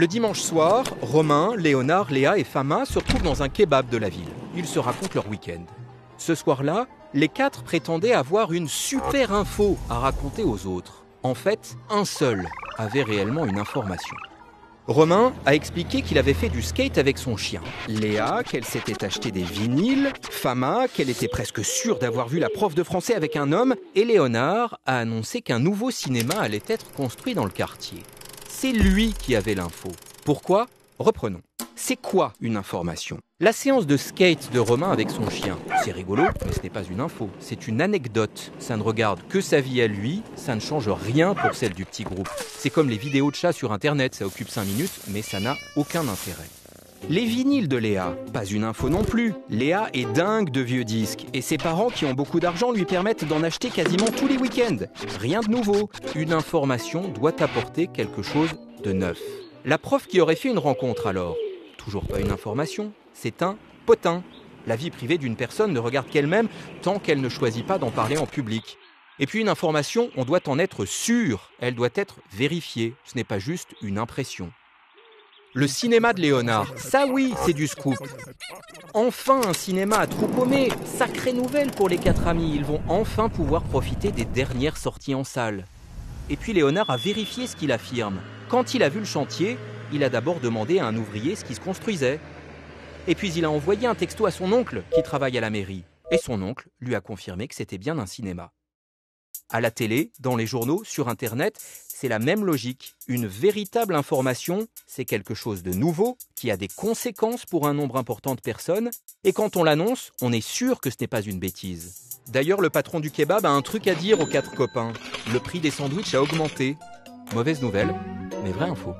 Le dimanche soir, Romain, Léonard, Léa et Fama se retrouvent dans un kebab de la ville. Ils se racontent leur week-end. Ce soir-là, les 4 prétendaient avoir une super info à raconter aux autres. En fait, un seul avait réellement une information. Romain a expliqué qu'il avait fait du skate avec son chien. Léa, qu'elle s'était acheté des vinyles. Fama, qu'elle était presque sûre d'avoir vu la prof de français avec un homme. Et Léonard a annoncé qu'un nouveau cinéma allait être construit dans le quartier. C'est lui qui avait l'info. Pourquoi ? Reprenons. C'est quoi une information ? La séance de skate de Romain avec son chien, c'est rigolo, mais ce n'est pas une info, c'est une anecdote. Ça ne regarde que sa vie à lui, ça ne change rien pour celle du petit groupe. C'est comme les vidéos de chats sur internet, ça occupe 5 minutes, mais ça n'a aucun intérêt. Les vinyles de Léa, pas une info non plus. Léa est dingue de vieux disques, et ses parents qui ont beaucoup d'argent lui permettent d'en acheter quasiment tous les week-ends. Rien de nouveau. Une information doit apporter quelque chose de neuf. La prof qui aurait fait une rencontre alors ? Toujours pas une information, c'est un potin. La vie privée d'une personne ne regarde qu'elle-même tant qu'elle ne choisit pas d'en parler en public. Et puis une information, on doit en être sûr, elle doit être vérifiée, ce n'est pas juste une impression. Le cinéma de Léonard, ça oui, c'est du scoop. Enfin un cinéma à trou paumé, sacrée nouvelle pour les 4 amis, ils vont enfin pouvoir profiter des dernières sorties en salle. Et puis Léonard a vérifié ce qu'il affirme. Quand il a vu le chantier, il a d'abord demandé à un ouvrier ce qui se construisait. Et puis il a envoyé un texto à son oncle qui travaille à la mairie. Et son oncle lui a confirmé que c'était bien un cinéma. À la télé, dans les journaux, sur Internet, c'est la même logique. Une véritable information, c'est quelque chose de nouveau, qui a des conséquences pour un nombre important de personnes. Et quand on l'annonce, on est sûr que ce n'est pas une bêtise. D'ailleurs, le patron du kebab a un truc à dire aux 4 copains. Le prix des sandwichs a augmenté. Mauvaise nouvelle, mais vraie info.